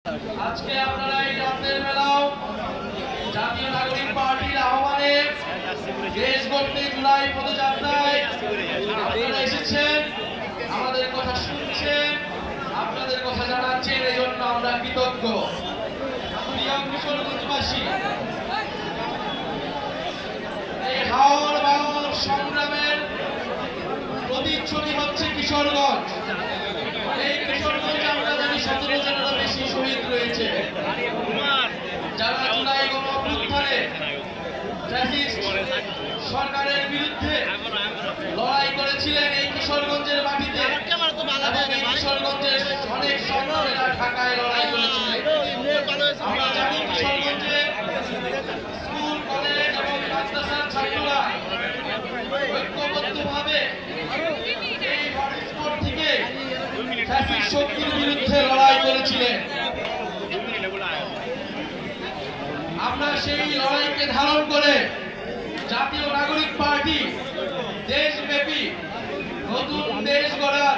আজকে আপনারা এই রাতের বেলাও জাতীয় নাগরিক পার্টির আহ্বানে দেশ গড়তে জুলাই পদযাত্রায় আপনারা এসেছেন, আমাদের কথা শুনছেন, আপনাদের কথা জানাচ্ছেন, এই জন্য আমরা কৃতজ্ঞ। প্রিয় কিশোরগঞ্জবাসী, এই হাওর বাওর সংগ্রামের প্রতিচ্ছবি হচ্ছে কিশোরগঞ্জ। এই কিশোরগঞ্জে আমরা জানি 17 জনেরও বেশি শহীদ রয়েছে, যারা জুলাই গণঅভ্যুত্থানে ফ্যাসিস্ট সরকারের বিরুদ্ধে লড়াই করেছিলেন এই কিশোরগঞ্জের মাটিতে, এবং এই কিশোরগঞ্জের অনেক সংগ্রামীরা ঢাকায় লড়াই করেছিলেন। আমরা জানি কিশোরগঞ্জে স্কুল, কলেজ এবং মাদ্রাসার ছাত্ররা ঐক্যবদ্ধভাবে এই হটস্পট থেকে ফ্যাসিস্ট শক্তির বিরুদ্ধে লড়াই করেছিলেন। আমরা সেই লড়াইকে ধারণ করে জাতীয় নাগরিক পার্টি দেশব্যাপী নতুন দেশ গড়ার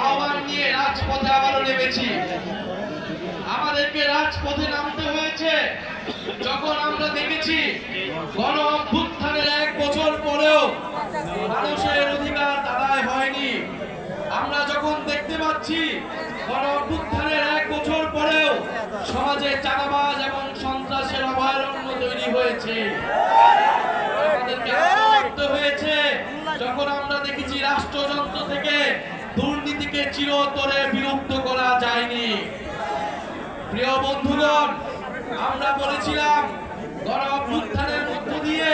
আহ্বান নিয়ে রাজপথে আবারও নেমেছি। আমাদেরকে রাজপথে নামতে হয়েছে যখন আমরা দেখেছি গণ অভ্যুত্থানের 1 বছর পরেও মানুষের অধিকার আদায় হয়নি। আমরা যখন দেখতে পাচ্ছি গণ অভ্যুত্থানের 1 বছর পরেও সমাজে চাঁদাবাজ এবং সন্ত্রাসের অভয়ারণ্য তৈরি হয়েছে। আমাদেরকে আহত হয়েছে যখন আমরা দেখেছি রাষ্ট্রযন্ত্র থেকে দুর্নীতিকে চিরতরে বিলুপ্ত করা যায়নি। প্রিয় বন্ধুগণ, আমরা বলেছিলাম গণ অভ্যুত্থানের মধ্য দিয়ে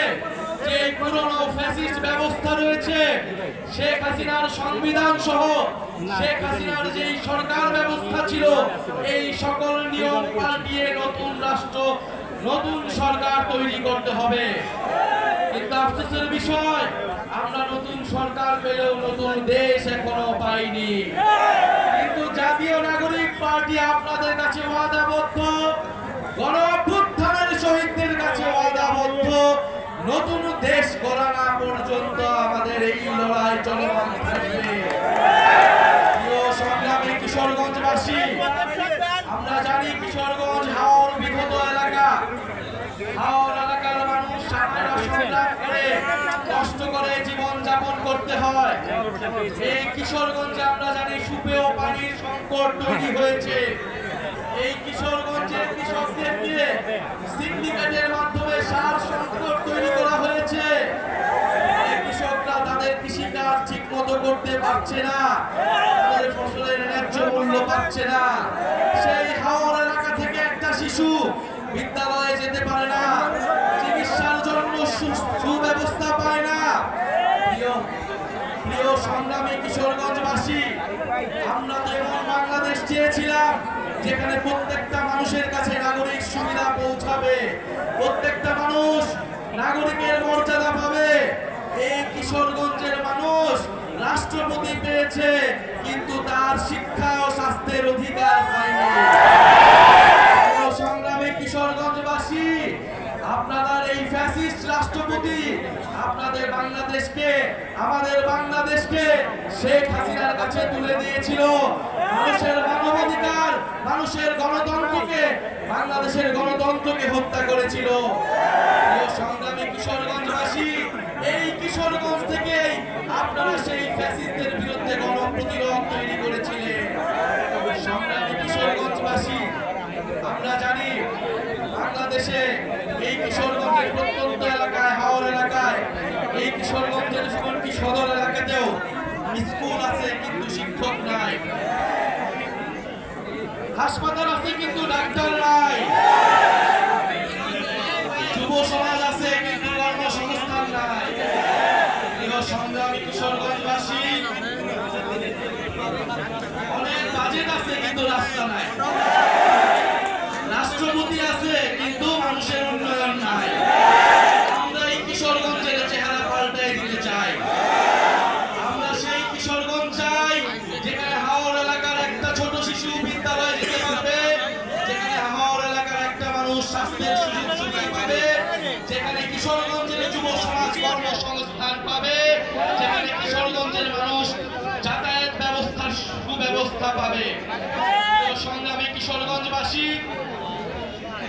যে পুরনো ফ্যাসিস্ট ব্যবস্থা রয়েছে, শেখ হাসিনার সংবিধান সহ শেখ হাসিনার যে সরকার ব্যবস্থা ছিল, এই সকল নিয়ম পাল্টিয়ে নতুন রাষ্ট্র, নতুন সরকার তৈরি করতে হবে। কিন্তু আফসোসের বিষয়, আমরা নতুন সরকার পেলেও নতুন দেশ এখনো পাইনি। কিন্তু জাতীয় নাগরিক পার্টি আপনাদের কাছে ওয়াদাবদ্ধ, গণ অভ্যুত্থানের শহীদদের কাছে ওয়াদাবদ্ধ, নতুন দেশ গড়া না পর্যন্ত আমাদের এই লড়াই চলমান থাকবে। প্রিয় সংগ্রামী কিশোরগঞ্জবাসী, আমরা জানি কিশোরগঞ্জ হাওর বিগত এলাকা। হাওর এলাকার মানুষ সারা সংগ্রাম করে, কষ্ট করে জীবন যাপন করতে হয়। এই কিশোরগঞ্জে আমরা জানি সুপেয় পানির সংকট তৈরি হয়েছে। এই কিশোরগঞ্জের কৃষকদের দিয়ে সিন্ডিকেটের মাধ্যমে সার সংকট তৈরি করা হয়েছে। কৃষকরা তাদের কৃষিকাজ ঠিক মতো করতে পারছে না, তাদের ফসলের ন্যায্য মূল্য পাচ্ছে না। সেই হাওর এলাকা থেকে একটা শিশু বিদ্যালয়ে যেতে পারে না, চিকিৎসার জন্য সুব্যবস্থা পায় না। প্রিয় সংগ্রামী কিশোরগঞ্জবাসী, আমরা তো এমন বাংলাদেশ চেয়েছিলাম যেখানে প্রত্যেকটা মানুষের কাছে নাগরিক সুবিধা পৌঁছাবে, প্রত্যেকটা মানুষ নাগরিকের মর্যাদা পাবে। এই কিশোরগঞ্জের মানুষ রাষ্ট্রপতি পেয়েছে, কিন্তু তার শিক্ষা ও স্বাস্থ্যের অধিকার পায়নি। সংগ্রামী কিশোরগঞ্জবাসী, আপনাদের এই ফ্যাসিস্ট রাষ্ট্রপতি আপনাদের বাংলাদেশকে, আমাদের বাংলাদেশকে শেখ হাসিনার কাছে তুলে দিয়েছিল। মানুষের মানবাধিকার, মানুষের গণতন্ত্রকে, বাংলাদেশের গণতন্ত্রকে হত্যা করেছিল। সংগ্রামী কিশোরগঞ্জবাসী, এই কিশোরগঞ্জ থেকেই আপনারা সেই ফ্যাসিস্টদের বিরুদ্ধে গণপ্রতিরোধ তৈরি করেছিলেন। সংগ্রামী কিশোরগঞ্জবাসী, আমরা জানি বাংলাদেশে এই কিশোরগঞ্জের প্রত্যন্ত এলাকায়, হাওর এলাকায়, এই কিশোরগঞ্জের এমনকি সদর এলাকাতেও স্কুল আছে কিন্তু শিক্ষক নাই, হাসপাতাল আছে কিন্তু ডাক্তার নাই, যুব সমাজ আছে কিন্তু কর্মসংস্থান নাই। প্রিয় সংগ্রামী কিশোরগঞ্জবাসী, অনেক বাজেট আছে কিন্তু রাস্তা নাই, রাষ্ট্রপতি আছে কিন্তু মানুষের উন্নয়ন নাই। আমরা এই কিশোরগঞ্জের চেহারা পাল্টাই দিতে চাই। আমরা সেই কিশোরগঞ্জ চাই যেখানে হাওর এলাকার একটা ছোট শিশু বিদ্যালয়ে যেতে পারবে, যেখানে হাওর এলাকার একটা মানুষ স্বাস্থ্যের সুযোগ সুবিধা পাবে, যেখানে কিশোরগঞ্জের যুব সমাজ কর্মসংস্থান পাবে, যেখানে কিশোরগঞ্জের মানুষ যাতায়াত ব্যবস্থার সুব্যবস্থা পাবে। সংগ্রামী কিশোরগঞ্জবাসী, কিশোরগঞ্জবাসী,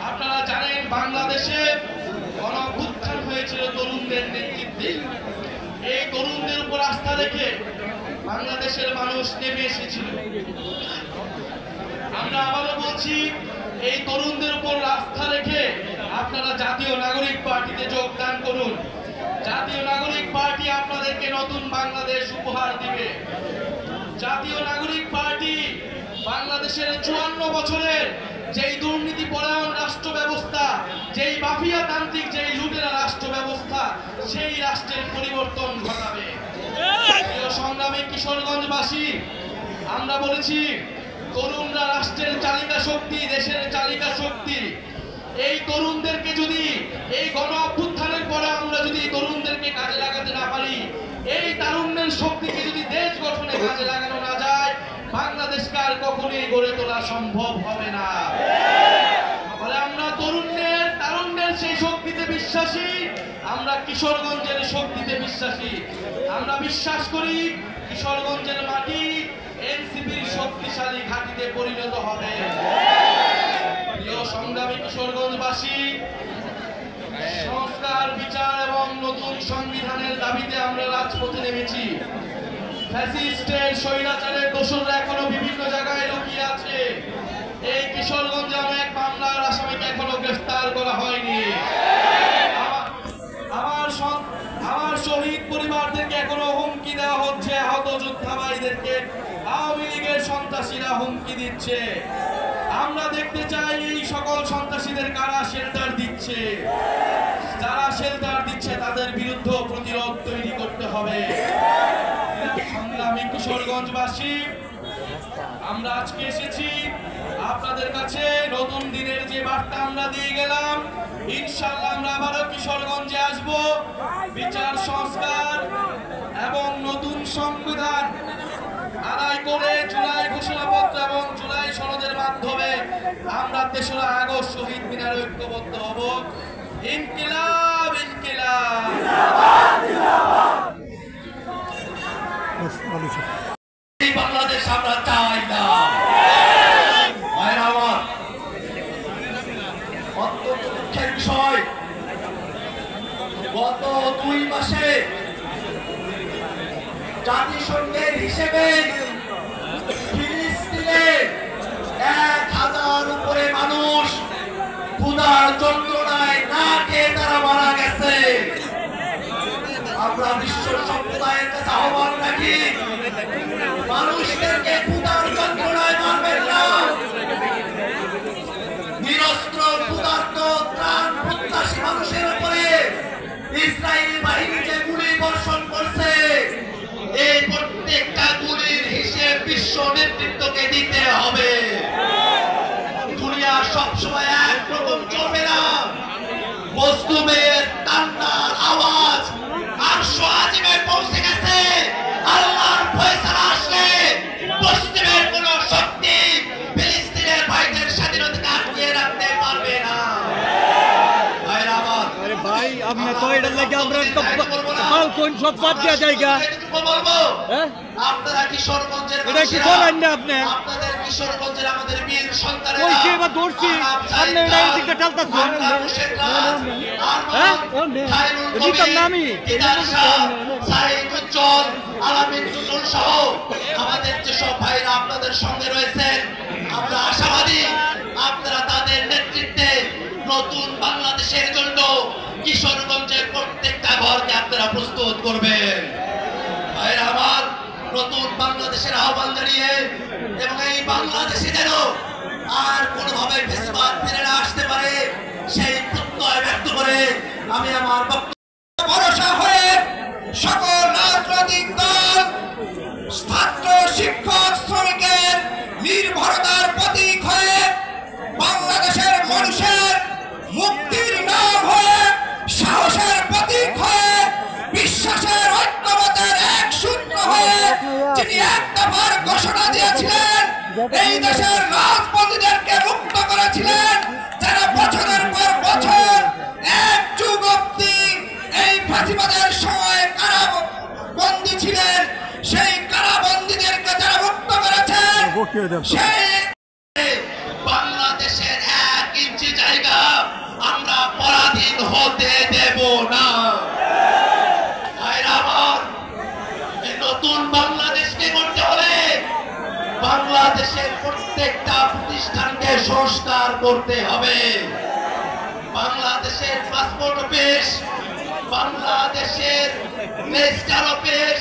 আপনারা জানেন বাংলাদেশে গণঅভ্যুত্থান হয়েছিল তরুণদের নেতৃত্বে। এই তরুণদের উপর আস্থা রেখে বাংলাদেশের মানুষ নেমে এসেছিল। আমরা আবারও বলছি, এই তরুণদের উপর আস্থা রেখে আপনারা জাতীয় নাগরিক পার্টিতে যোগদান করুন। জাতীয় নাগরিক পার্টি আপনাদেরকে নতুন বাংলাদেশ উপহার দিবে। জাতীয় নাগরিক পার্টি বাংলাদেশের 54 বছরের যেই দুর্নীতি পরায়ণ রাষ্ট্র ব্যবস্থা, যেই মাফিয়া তান্ত্রিক, যেই লুটেরা রাষ্ট্র ব্যবস্থা, সেই রাষ্ট্রের পরিবর্তন ঘটাবে। সংগ্রামী কিশোরগঞ্জবাসী, আমরা বলেছি তরুণরা রাষ্ট্রের চালিকা শক্তি, দেশের চালিকা শক্তি। এই তরুণদেরকে যদি এই গণ অভ্যুত্থানের পরে আমরা যদি তরুণদেরকে কাজে লাগাতে না পারি, এই তারুণ্যের শক্তিকে যদি দেশ গঠনে কাজে লাগানো না যায়, বাংলাদেশকে আর কখনোই গড়ে তোলা সম্ভব হবে না। ফলে আমরা তারুণ্যের সেই শক্তিতে বিশ্বাসী, আমরা কিশোরগঞ্জের শক্তিতে বিশ্বাসী। আমরা বিশ্বাস করি কিশোরগঞ্জের মাটি এনসিপির শক্তিশালী ঘাঁটিতে পরিণত হবে। প্রিয় সংগ্রামী কিশোরগঞ্জবাসী, সংস্কার, বিচার এবং নতুন সংবিধানের দাবিতে আমরা রাজপথে নেমেছি। ফ্যাসিস্টের স্বৈরাচারের দোসররা এখনো বিভিন্ন জায়গায় লুকিয়ে আছে। এই কিশোরগঞ্জে অনেক মামলার আসামিকে এখনো গ্রেফতার করা হয়নি। আমার শহীদ পরিবারদেরকে এখনো হুমকি দেওয়া হচ্ছে। আহত যোদ্ধা ভাইদেরকে আওয়ামী লীগের সন্ত্রাসীরা হুমকি দিচ্ছে। আমরা দেখতে চাই এই সকল সন্ত্রাসীদের কারা শেল্টার দিচ্ছে। যারা শেল্টার দিচ্ছে তাদের বিরুদ্ধে প্রতিরোধ তৈরি করতে হবে। সংগ্রামী কিশোরগঞ্জবাসী, আমরা আজকে এসেছি আপনাদের কাছে নতুন দিনের যে বার্তা আমরা দিয়ে গেলাম। ইনশাআল্লাহ আমরা আবারও কিশোরগঞ্জে আসব। বিচার, সংস্কার এবং নতুন সংবিধান আদায় করে জুলাই ঘোষণাপত্র এবং জুলাই সনদের মাধ্যমে আমরা ৩রা আগস্ট শহীদ মিনারে ঐক্যবদ্ধ হব। ইনকিলাব, ইনকিলাব। এই বাংলাদেশ আমরা চাই না। অত্যন্ত দুঃখের বিষয়, গত 2 মাসে জাতিসংঘের হিসেবে ফিলিস্তিনে 1000 উপরে মানুষ ক্ষুধার যন্ত্রণায় না খেয়ে তারা মারা গেছে। আমরা বিশ্ব সম্প্রদায়ের কাছে আহ্বান রাখি, মানুষদেরকে ক্ষুধার যন্ত্রণায় মারবেন না। নিরস্ত্র ক্ষুধার্ত ত্রাণ প্রত্যাশী মানুষের উপরে ইসরায়েলি বাহিনী যে গুলি বর্ষণ করছে, এই প্রত্যেকটা গুলির হিসেব বিশ্ব নেতৃত্বকে দিতে হবে। দুনিয়া সবসময় একরকম চলবে না। মজলুমের কান্নার আওয়াজ আরশ আজিমে পৌঁছে গেছে। আল্লাহর ফয়সালা আসলে পশ্চিমের কোন শক্তি ফিলিস্তিনের ভাইদের স্বাধীনতাকে আটকে রাখতে পারবে না। ভাই আপনি তো এটা লাগে আমরা কপাল কোন সব বাদ দেওয়া জায়গা বলবো, আপনারা কিশোরগঞ্জের এটা কি বলেন না আপনি? আপনাদের কিশোরগঞ্জের আমাদের বীর সন্তানেরা কইছে বা দৌড়ছি আপনি এটা এদিকে ঠালতাছেন। হ্যাঁ এদিকে নামি সাইদুজ্জল আলামিন টুটুল সহ আমাদের যেসব ভাইরা আপনাদের সঙ্গে রয়েছেন, আমরা আশাবাদী আপনারা তাদের নেতৃত্বে নতুন বাংলাদেশের জন্য কিশোরগঞ্জের প্রত্যেকটা ঘরকে আপনারা প্রস্তুত করবেন। ভাইরা আমার, নতুন বাংলাদেশের আহ্বান জানিয়ে এবং এই বাংলাদেশে যেন আর কোনোভাবে ফেসবাদ ফিরে না আসতে পারে সেই প্রত্যয় ব্যক্ত করে আমি আমার বক্তব্য ভরসা হয়ে সকল রাজনৈতিক দল, ছাত্র, শিক্ষক, শ্রমিকের নির্ভরতার প্রতীক হয়ে বাংলাদেশের মানুষের মুক্তির নাম হয়ে সাহসের প্রতীক হয়ে বিশ্বাসের ঐক্যমতের এক সূত্র হয়ে যিনি এক দফার ঘোষণা দিয়েছিলেন, এই দেশের রাজপন্থীদেরকে মুক্ত করেছিলেন, যারা বছরের পর বছর এক যুগ অব্দি এই ফাঁসিবাদের সময় কারাবন্দী ছিলেন, সেই কারাবন্দীদেরকে যারা মুক্ত করেছেন, সেই বাংলাদেশে আমরা পরাধীন হতে দেব না। ভাইরা আমার, এই নতুন বাংলাদেশকে করতে হলে বাংলাদেশের প্রত্যেকটা প্রতিষ্ঠানকে সংস্কার করতে হবে। বাংলাদেশের পাসপোর্ট অফিস, বাংলাদেশের রেজিস্ট্রার অফিস,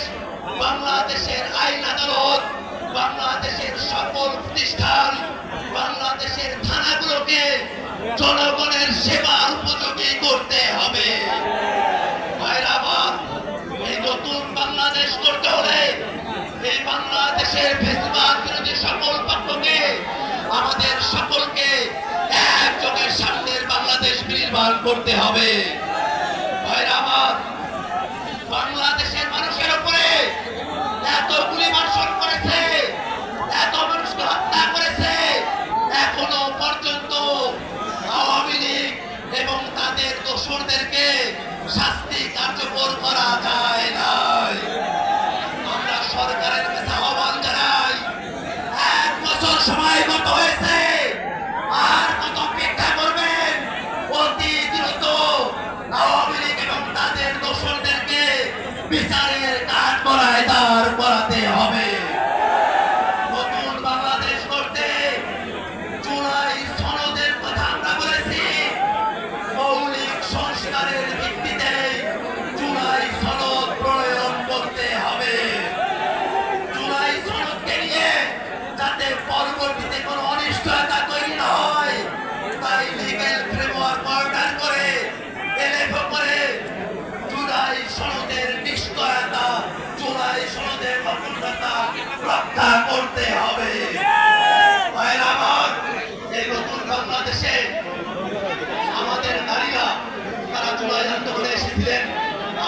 বাংলাদেশের আইন আদালত, বাংলাদেশের সকল প্রতিষ্ঠান, বাংলাদেশের থানাগুলোকে জনগণের সেবার উপযোগী করতে হবে। ভাইরা আমার, এই নতুন বাংলাদেশ করতে হলে এই বাংলাদেশের ফেসিবাদ বিরোধী সকল পক্ষকে আমাদের সকলকে এক চোখের সামনের বাংলাদেশ নির্মাণ করতে হবে। ভাইরা আমার, বাংলাদেশের মানুষের উপরে এত গুলি বর্ষণ করেছে, এত মানুষকে হত্যা করেছে, এখনো পর্যন্ত আওয়ামী লীগ এবং তাদের দোসরদেরকে শাস্তি কার্যকর করা যায় নাই। আমরা সরকারের কাছে আহ্বান জানাই, 1 বছর সময় গত হয়েছে, আর কত অপেক্ষা করবেন? অতি দ্রুত আওয়ামী লীগ এবং তাদের দোসরদেরকে বিচারের কাঠ করায় দাঁড় করাতে হবে। নতুন বাংলাদেশ করতে জুলাই সনদের কথা আমরা বলেছি। মৌলিক সংস্কারের ভিত্তিতে জুলাই সনদ প্রণয়ন করতে হবে। জুলাই সনদকে নিয়ে যাতে পরবর্তীতে কোনো অনিশ্চয়তা তৈরি না হয়, তাই লিগ্যাল ফ্রেমওয়ার্ক অর্ডার করে এলএফও করে জুলাই সনদের নিশ্চয়তা, জুলাই সনদের অখণ্ডতা রক্ষা করতে হবে। ভাইরা আমার, এই নতুন বাংলাদেশে আমাদের নারীরা, তারা জুলাই আন্দোলনে এসেছিলেন,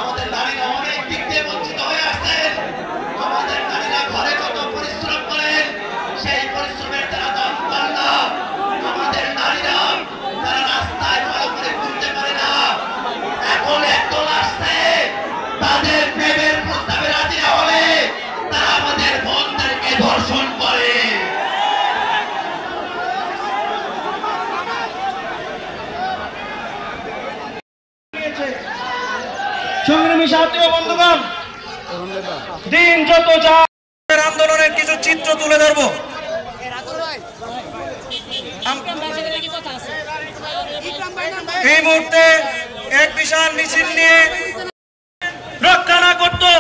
আমাদের নারীরা অনেক দিক দিয়ে বঞ্চিত হয়ে আসছেন। আমাদের নারীরা ঘরে কত পরিশ্রম করেন, সেই পরিশ্রমের তারা দাম পান না। আমাদের নারীরা তারা রাস্তায় ভালো করে ঘুরতে পারে না। এখন একদল আসছে, তাদের প্রেমের প্রস্তাবে রাজি না হলে তারা আমাদের বোনদেরকে ধর্ষণ করে। সংগ্রামী সাথী ও বন্ধুগণ, দিন যত যায় আন্দোলনের কিছু চিত্র তুলে ধরবো। এই মুহূর্তে এক বিশাল মিছিল নিয়ে রক্ষা না করতো